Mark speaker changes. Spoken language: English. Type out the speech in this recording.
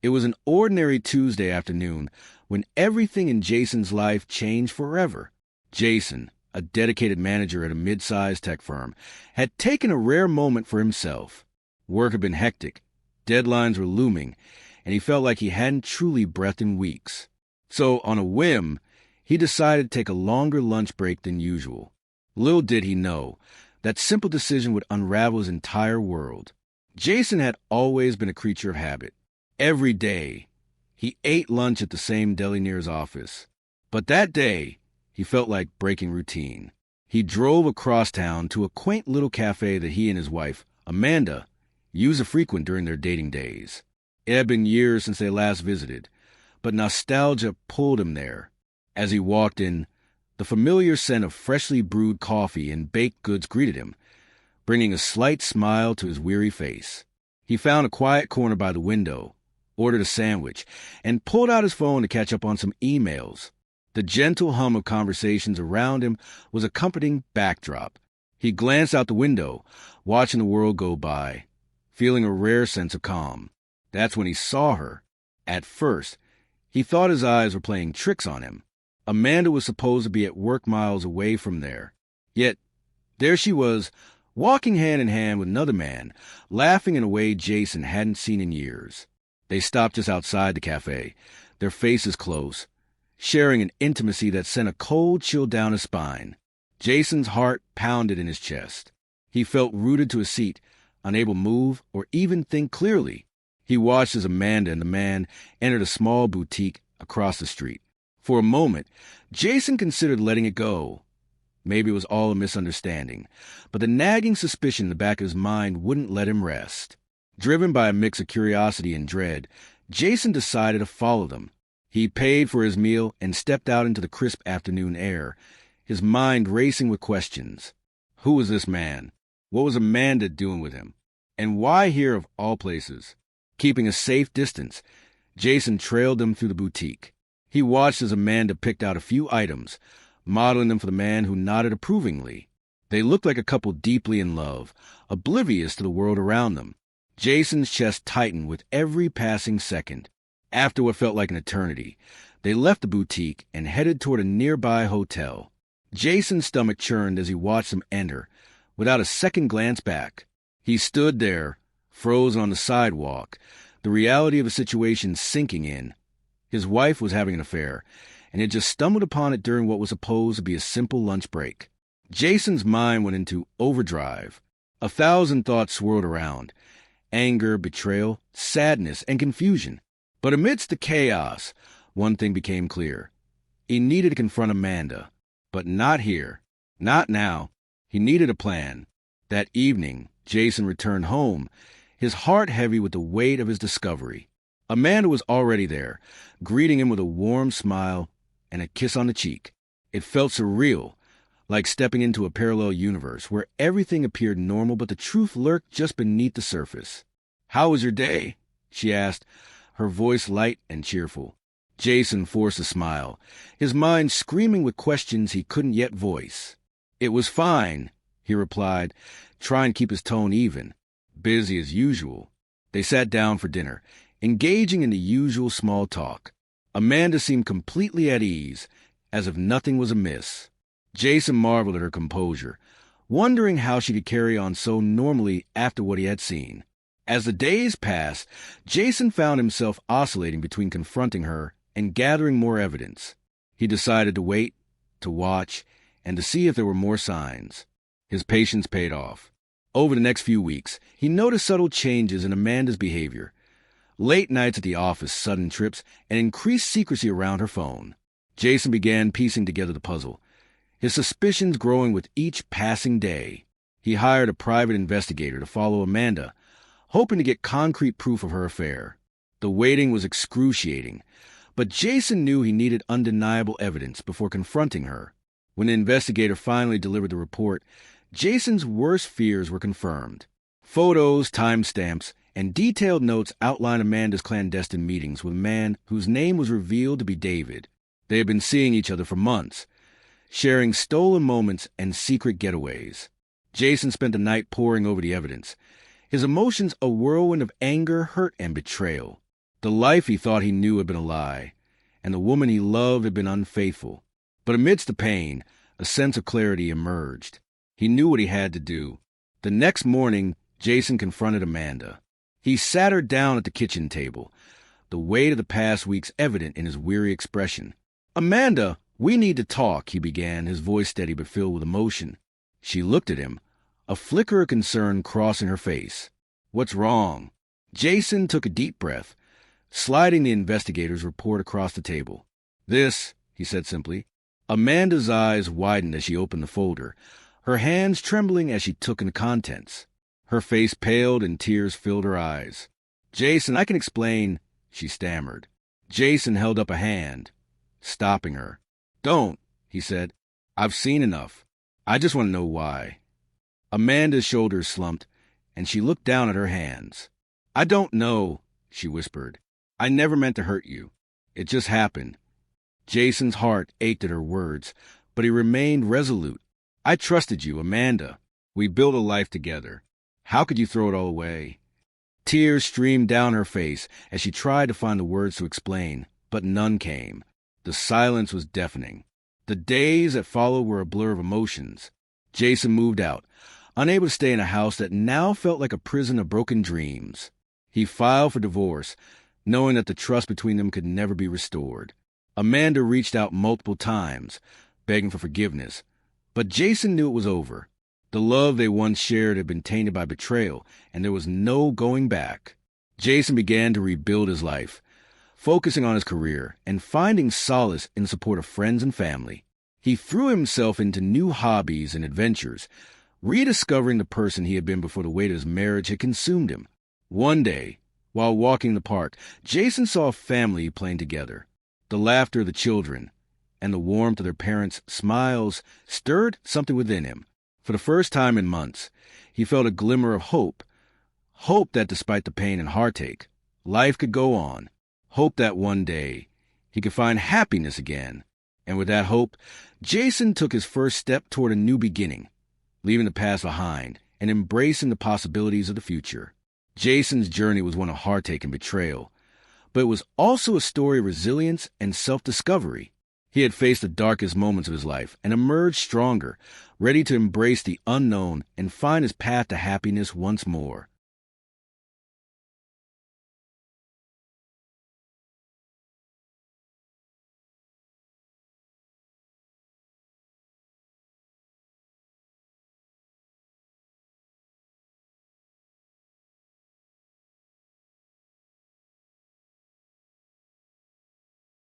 Speaker 1: It was an ordinary Tuesday afternoon when everything in Jason's life changed forever. Jason, a dedicated manager at a mid-sized tech firm, had taken a rare moment for himself. Work had been hectic, deadlines were looming, and he felt like he hadn't truly breathed in weeks. So, on a whim, he decided to take a longer lunch break than usual. Little did he know, that simple decision would unravel his entire world. Jason had always been a creature of habit. Every day, he ate lunch at the same deli near his office. But that day, he felt like breaking routine. He drove across town to a quaint little cafe that he and his wife, Amanda, used to frequent during their dating days. It had been years since they last visited, but nostalgia pulled him there. As he walked in, the familiar scent of freshly brewed coffee and baked goods greeted him, bringing a slight smile to his weary face. He found a quiet corner by the window, ordered a sandwich, and pulled out his phone to catch up on some emails. The gentle hum of conversations around him was a comforting backdrop. He glanced out the window, watching the world go by, feeling a rare sense of calm. That's when he saw her. At first, he thought his eyes were playing tricks on him. Amanda was supposed to be at work miles away from there. Yet, there she was, walking hand in hand with another man, laughing in a way Jason hadn't seen in years. They stopped just outside the cafe, their faces close, sharing an intimacy that sent a cold chill down his spine. Jason's heart pounded in his chest. He felt rooted to his seat, unable to move or even think clearly. He watched as Amanda and the man entered a small boutique across the street. For a moment, Jason considered letting it go. Maybe it was all a misunderstanding, but the nagging suspicion in the back of his mind wouldn't let him rest. Driven by a mix of curiosity and dread, Jason decided to follow them. He paid for his meal and stepped out into the crisp afternoon air, his mind racing with questions. Who was this man? What was Amanda doing with him? And why here of all places? Keeping a safe distance, Jason trailed them through the boutique. He watched as Amanda picked out a few items, modeling them for the man who nodded approvingly. They looked like a couple deeply in love, oblivious to the world around them. Jason's chest tightened with every passing second. After what felt like an eternity, they left the boutique and headed toward a nearby hotel. Jason's stomach churned as he watched them enter, without a second glance back. He stood there, frozen on the sidewalk, the reality of the situation sinking in. His wife was having an affair, and had just stumbled upon it during what was supposed to be a simple lunch break. Jason's mind went into overdrive. 1,000 thoughts swirled around. Anger, betrayal, sadness, and confusion. But amidst the chaos, one thing became clear. He needed to confront Amanda. But not here. Not now. He needed a plan. That evening, Jason returned home, his heart heavy with the weight of his discovery. Amanda was already there, greeting him with a warm smile and a kiss on the cheek. It felt surreal, like stepping into a parallel universe where everything appeared normal but the truth lurked just beneath the surface. "How was your day?" she asked, her voice light and cheerful. Jason forced a smile, his mind screaming with questions he couldn't yet voice. "It was fine," he replied, trying to keep his tone even. "Busy as usual." They sat down for dinner, engaging in the usual small talk. Amanda seemed completely at ease, as if nothing was amiss. Jason marveled at her composure, wondering how she could carry on so normally after what he had seen. As the days passed, Jason found himself oscillating between confronting her and gathering more evidence. He decided to wait, to watch, and to see if there were more signs. His patience paid off. Over the next few weeks, he noticed subtle changes in Amanda's behavior. Late nights at the office, sudden trips, and increased secrecy around her phone. Jason began piecing together the puzzle, his suspicions growing with each passing day. He hired a private investigator to follow Amanda, hoping to get concrete proof of her affair. The waiting was excruciating, but Jason knew he needed undeniable evidence before confronting her. When the investigator finally delivered the report, Jason's worst fears were confirmed. Photos, timestamps, and detailed notes outlined Amanda's clandestine meetings with a man whose name was revealed to be David. They had been seeing each other for months, sharing stolen moments and secret getaways. Jason spent the night poring over the evidence, his emotions a whirlwind of anger, hurt, and betrayal. The life he thought he knew had been a lie, and the woman he loved had been unfaithful. But amidst the pain, a sense of clarity emerged. He knew what he had to do. The next morning, Jason confronted Amanda. He sat her down at the kitchen table, the weight of the past weeks evident in his weary expression. "Amanda, we need to talk," he began, his voice steady but filled with emotion. She looked at him, a flicker of concern crossing her face. "What's wrong?" Jason took a deep breath, sliding the investigator's report across the table. "This," he said simply. Amanda's eyes widened as she opened the folder, her hands trembling as she took in the contents. Her face paled and tears filled her eyes. "Jason, I can explain," she stammered. Jason held up a hand, stopping her. "Don't," he said. "I've seen enough. I just want to know why." Amanda's shoulders slumped, and she looked down at her hands. "I don't know," she whispered. "I never meant to hurt you. It just happened." Jason's heart ached at her words, but he remained resolute. "I trusted you, Amanda. We built a life together. How could you throw it all away?" Tears streamed down her face as she tried to find the words to explain, but none came. The silence was deafening. The days that followed were a blur of emotions. Jason moved out, unable to stay in a house that now felt like a prison of broken dreams. He filed for divorce, knowing that the trust between them could never be restored. Amanda reached out multiple times, begging for forgiveness, but Jason knew it was over. The love they once shared had been tainted by betrayal, and there was no going back. Jason began to rebuild his life, focusing on his career and finding solace in the support of friends and family. He threw himself into new hobbies and adventures, rediscovering the person he had been before the weight of his marriage had consumed him. One day, while walking in the park, Jason saw a family playing together. The laughter of the children and the warmth of their parents' smiles stirred something within him. For the first time in months, he felt a glimmer of hope. Hope that despite the pain and heartache, life could go on. Hope that one day he could find happiness again. And with that hope, Jason took his first step toward a new beginning, leaving the past behind and embracing the possibilities of the future. Jason's journey was one of heartache and betrayal, but it was also a story of resilience and self-discovery. He had faced the darkest moments of his life and emerged stronger, ready to embrace the unknown and find his path to happiness once more.